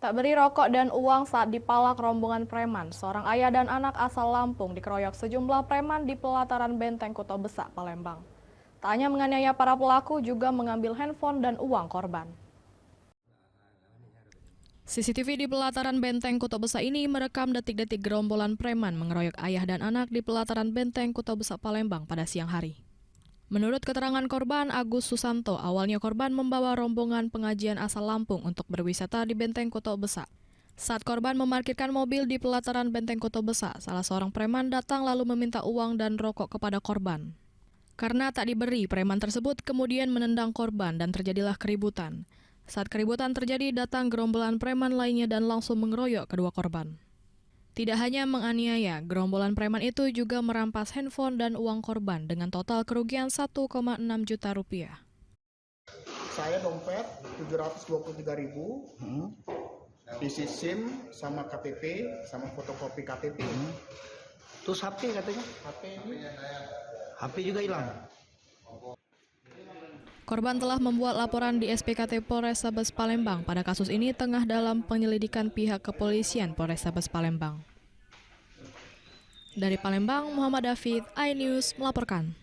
Tak beri rokok dan uang saat dipalak rombongan preman, seorang ayah dan anak asal Lampung dikeroyok sejumlah preman di pelataran Benteng Kota Besak, Palembang. Tak hanya menganiaya para pelaku, juga mengambil handphone dan uang korban. CCTV di pelataran Benteng Kota Besak ini merekam detik-detik gerombolan preman mengeroyok ayah dan anak di pelataran Benteng Kota Besak, Palembang pada siang hari. Menurut keterangan korban Agus Susanto, awalnya korban membawa rombongan pengajian asal Lampung untuk berwisata di Benteng Kota Besak. Saat korban memarkirkan mobil di pelataran Benteng Kota Besak, salah seorang preman datang lalu meminta uang dan rokok kepada korban. Karena tak diberi, preman tersebut kemudian menendang korban dan terjadilah keributan. Saat keributan terjadi, datang gerombolan preman lainnya dan langsung mengeroyok kedua korban. Tidak hanya menganiaya, gerombolan preman itu juga merampas handphone dan uang korban dengan total kerugian 1,6 juta rupiah. Saya dompet 723.000, isi SIM sama KTP sama fotokopi KTP. Terus HP katanya? HP juga hilang. Korban telah membuat laporan di SPKT Polrestabes Palembang. Pada kasus ini tengah dalam penyelidikan pihak kepolisian Polrestabes Palembang. Dari Palembang, Muhammad David, iNews melaporkan.